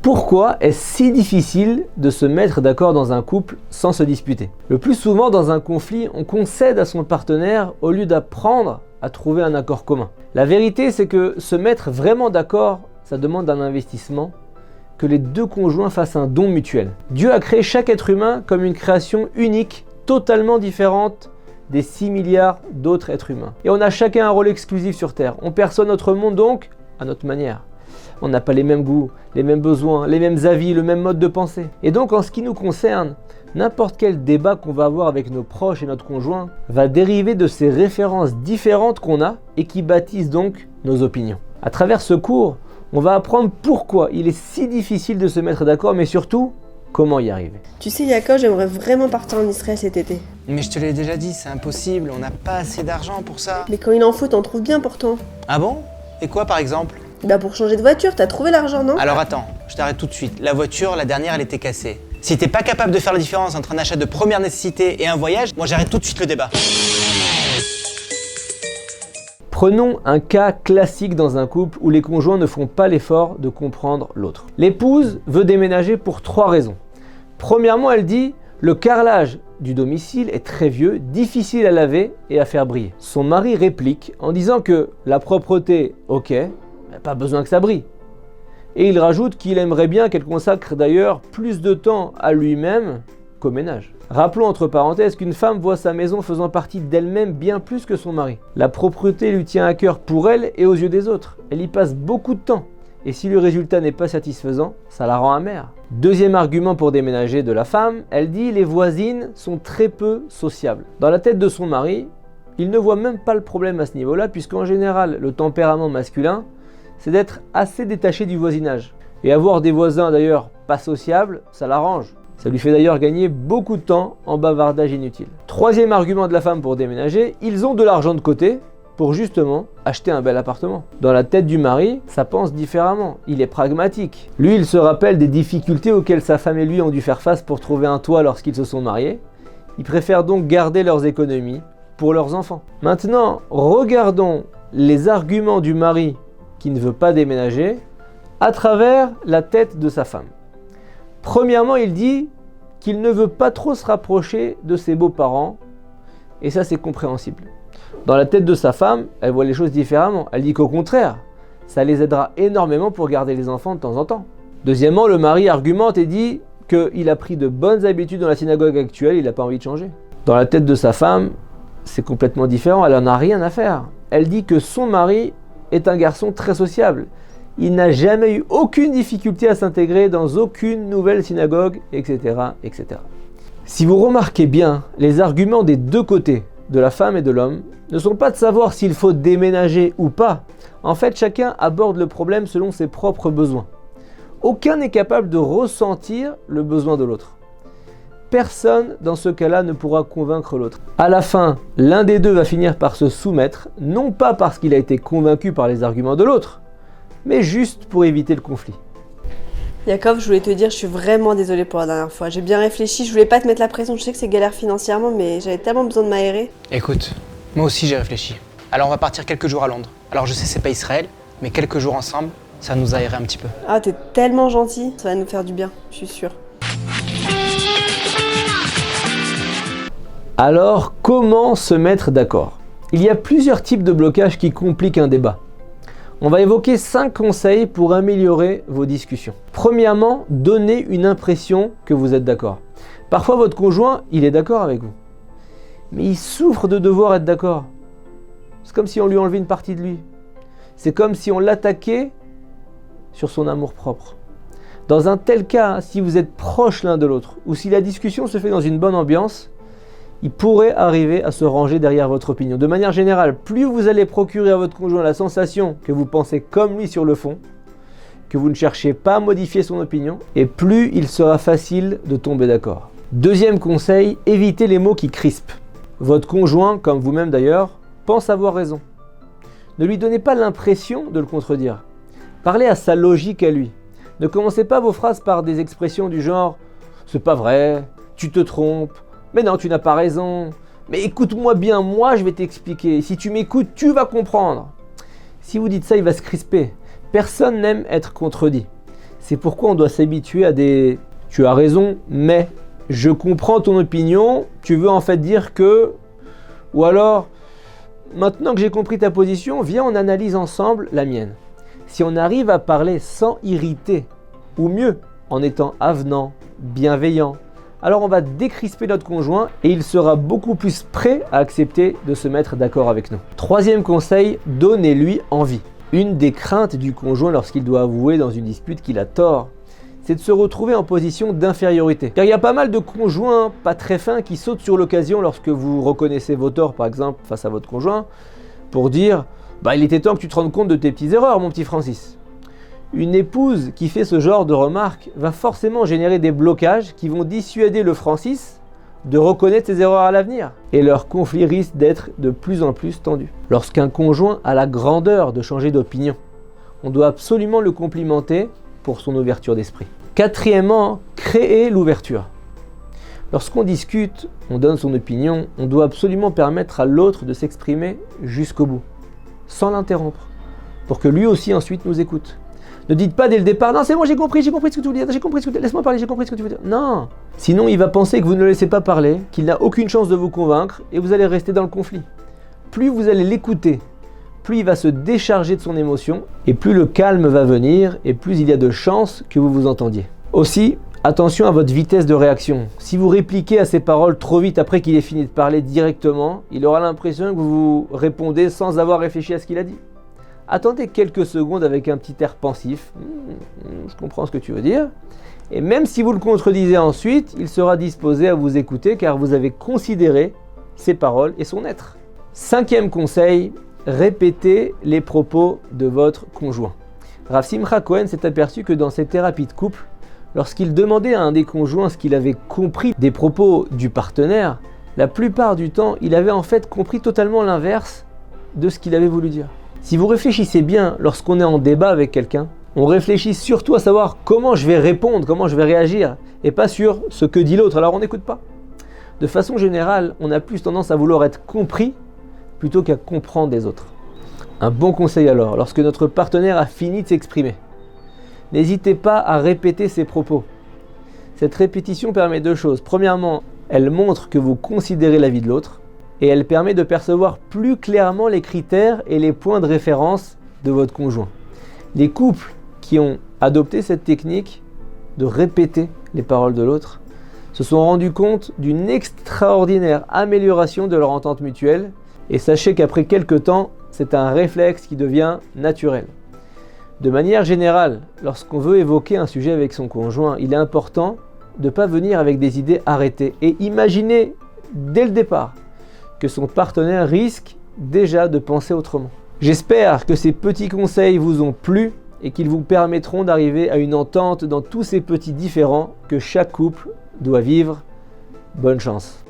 Pourquoi est-ce si difficile de se mettre d'accord dans un couple sans se disputer? Le plus souvent dans un conflit, on concède à son partenaire au lieu d'apprendre à trouver un accord commun. La vérité, c'est que se mettre vraiment d'accord, ça demande un investissement, que les deux conjoints fassent un don mutuel. Dieu a créé chaque être humain comme une création unique, totalement différente des 6 milliards d'autres êtres humains. Et on a chacun un rôle exclusif sur Terre. On perçoit notre monde donc à notre manière. On n'a pas les mêmes goûts, les mêmes besoins, les mêmes avis, le même mode de pensée. Et donc en ce qui nous concerne, n'importe quel débat qu'on va avoir avec nos proches et notre conjoint va dériver de ces références différentes qu'on a et qui bâtissent donc nos opinions. À travers ce cours, on va apprendre pourquoi il est si difficile de se mettre d'accord, mais surtout, comment y arriver. Tu sais Jacob, j'aimerais vraiment partir en Israël cet été. Mais je te l'ai déjà dit, c'est impossible, on n'a pas assez d'argent pour ça. Mais quand il en faut, t'en trouves bien pourtant. Ah bon? Et quoi par exemple? Bah pour changer de voiture, t'as trouvé l'argent, non? Alors attends, je t'arrête tout de suite. La voiture, la dernière, elle était cassée. Si t'es pas capable de faire la différence entre un achat de première nécessité et un voyage, moi j'arrête tout de suite le débat. Prenons un cas classique dans un couple où les conjoints ne font pas l'effort de comprendre l'autre. L'épouse veut déménager pour 3 raisons. Premièrement, elle dit « Le carrelage du domicile est très vieux, difficile à laver et à faire briller ». Son mari réplique en disant que la propreté, ok, mais pas besoin que ça brille. Et il rajoute qu'il aimerait bien qu'elle consacre d'ailleurs plus de temps à lui-même qu'au ménage. Rappelons entre parenthèses qu'une femme voit sa maison faisant partie d'elle-même bien plus que son mari. La propreté lui tient à cœur pour elle et aux yeux des autres. Elle y passe beaucoup de temps. Et si le résultat n'est pas satisfaisant, ça la rend amère. Deuxième argument pour déménager de la femme, elle dit les voisines sont très peu sociables. Dans la tête de son mari, il ne voit même pas le problème à ce niveau-là, puisqu'en général, le tempérament masculin, c'est d'être assez détaché du voisinage. Et avoir des voisins d'ailleurs pas sociables, ça l'arrange. Ça lui fait d'ailleurs gagner beaucoup de temps en bavardage inutile. Troisième argument de la femme pour déménager, ils ont de l'argent de côté pour justement acheter un bel appartement. Dans la tête du mari, ça pense différemment. Il est pragmatique. Lui, il se rappelle des difficultés auxquelles sa femme et lui ont dû faire face pour trouver un toit lorsqu'ils se sont mariés. Ils préfèrent donc garder leurs économies pour leurs enfants. Maintenant, regardons les arguments du mari qui ne veut pas déménager à travers la tête de sa femme. Premièrement, il dit qu'il ne veut pas trop se rapprocher de ses beaux-parents, et ça c'est compréhensible. Dans la tête de sa femme, elle voit les choses différemment. Elle dit qu'au contraire, ça les aidera énormément pour garder les enfants de temps en temps. Deuxièmement, le mari argumente et dit qu'il a pris de bonnes habitudes dans la synagogue actuelle, il n'a pas envie de changer. Dans la tête de sa femme, c'est complètement différent, elle n'en a rien à faire. Elle dit que son mari est un garçon très sociable. Il n'a jamais eu aucune difficulté à s'intégrer dans aucune nouvelle synagogue, etc., etc. Si vous remarquez bien, les arguments des deux côtés, de la femme et de l'homme, ne sont pas de savoir s'il faut déménager ou pas. En fait, chacun aborde le problème selon ses propres besoins. Aucun n'est capable de ressentir le besoin de l'autre. Personne, dans ce cas-là, ne pourra convaincre l'autre. À la fin, l'un des deux va finir par se soumettre, non pas parce qu'il a été convaincu par les arguments de l'autre, mais juste pour éviter le conflit. Jacob, je voulais te dire, je suis vraiment désolée pour la dernière fois. J'ai bien réfléchi, je voulais pas te mettre la pression, je sais que c'est galère financièrement, mais j'avais tellement besoin de m'aérer. Écoute, moi aussi j'ai réfléchi. Alors on va partir quelques jours à Londres. Alors je sais c'est pas Israël, mais quelques jours ensemble, ça nous aérer un petit peu. Ah, t'es tellement gentil, ça va nous faire du bien, je suis sûre. Alors, comment se mettre d'accord? Il y a plusieurs types de blocages qui compliquent un débat. On va évoquer 5 conseils pour améliorer vos discussions. Premièrement, donnez une impression que vous êtes d'accord. Parfois, votre conjoint, il est d'accord avec vous. Mais il souffre de devoir être d'accord. C'est comme si on lui enlevait une partie de lui. C'est comme si on l'attaquait sur son amour-propre. Dans un tel cas, si vous êtes proches l'un de l'autre, ou si la discussion se fait dans une bonne ambiance, il pourrait arriver à se ranger derrière votre opinion. De manière générale, plus vous allez procurer à votre conjoint la sensation que vous pensez comme lui sur le fond, que vous ne cherchez pas à modifier son opinion, et plus il sera facile de tomber d'accord. Deuxième conseil, évitez les mots qui crispent. Votre conjoint, comme vous-même d'ailleurs, pense avoir raison. Ne lui donnez pas l'impression de le contredire. Parlez à sa logique à lui. Ne commencez pas vos phrases par des expressions du genre « c'est pas vrai »,« tu te trompes », « mais non, tu n'as pas raison », Mais écoute-moi bien, moi je vais t'expliquer. Si tu m'écoutes, tu vas comprendre. Si vous dites ça, il va se crisper. Personne n'aime être contredit. C'est pourquoi on doit s'habituer à des « tu as raison, mais je comprends ton opinion, tu veux en fait dire que… » ou alors « maintenant que j'ai compris ta position, viens on analyse ensemble la mienne. » Si on arrive à parler sans irriter, ou mieux, en étant avenant, bienveillant, alors on va décrisper notre conjoint et il sera beaucoup plus prêt à accepter de se mettre d'accord avec nous. Troisième conseil, donnez-lui envie. Une des craintes du conjoint lorsqu'il doit avouer dans une dispute qu'il a tort, c'est de se retrouver en position d'infériorité. Car il y a pas mal de conjoints pas très fins qui sautent sur l'occasion lorsque vous reconnaissez vos torts, par exemple, face à votre conjoint, pour dire « bah il était temps que tu te rendes compte de tes petites erreurs, mon petit Francis ». Une épouse qui fait ce genre de remarques va forcément générer des blocages qui vont dissuader le Francis de reconnaître ses erreurs à l'avenir. Et leur conflit risque d'être de plus en plus tendu. Lorsqu'un conjoint a la grandeur de changer d'opinion, on doit absolument le complimenter pour son ouverture d'esprit. Quatrièmement, créer l'ouverture. Lorsqu'on discute, on donne son opinion, on doit absolument permettre à l'autre de s'exprimer jusqu'au bout, sans l'interrompre, pour que lui aussi ensuite nous écoute. Ne dites pas dès le départ, non c'est bon, j'ai compris ce que tu veux dire, laisse-moi parler, j'ai compris ce que tu veux dire. Non. Sinon il va penser que vous ne le laissez pas parler, qu'il n'a aucune chance de vous convaincre et vous allez rester dans le conflit. Plus vous allez l'écouter, plus il va se décharger de son émotion et plus le calme va venir et plus il y a de chances que vous vous entendiez. Aussi, attention à votre vitesse de réaction. Si vous répliquez à ses paroles trop vite après qu'il ait fini de parler directement, il aura l'impression que vous répondez sans avoir réfléchi à ce qu'il a dit. Attendez quelques secondes avec un petit air pensif. Je comprends ce que tu veux dire. Et même si vous le contredisez ensuite, il sera disposé à vous écouter car vous avez considéré ses paroles et son être. Cinquième conseil, répétez les propos de votre conjoint. Rav Simcha Cohen s'est aperçu que dans ses thérapies de couple, lorsqu'il demandait à un des conjoints ce qu'il avait compris des propos du partenaire, la plupart du temps, il avait en fait compris totalement l'inverse de ce qu'il avait voulu dire. Si vous réfléchissez bien lorsqu'on est en débat avec quelqu'un, on réfléchit surtout à savoir comment je vais répondre, comment je vais réagir, et pas sur ce que dit l'autre, alors on n'écoute pas. De façon générale, on a plus tendance à vouloir être compris plutôt qu'à comprendre les autres. Un bon conseil alors, lorsque notre partenaire a fini de s'exprimer, n'hésitez pas à répéter ses propos. Cette répétition permet deux choses. Premièrement, elle montre que vous considérez l'avis de l'autre, et elle permet de percevoir plus clairement les critères et les points de référence de votre conjoint. Les couples qui ont adopté cette technique de répéter les paroles de l'autre se sont rendus compte d'une extraordinaire amélioration de leur entente mutuelle et sachez qu'après quelques temps, c'est un réflexe qui devient naturel. De manière générale, lorsqu'on veut évoquer un sujet avec son conjoint, il est important de ne pas venir avec des idées arrêtées et imaginer dès le départ que son partenaire risque déjà de penser autrement. J'espère que ces petits conseils vous ont plu et qu'ils vous permettront d'arriver à une entente dans tous ces petits différends que chaque couple doit vivre. Bonne chance.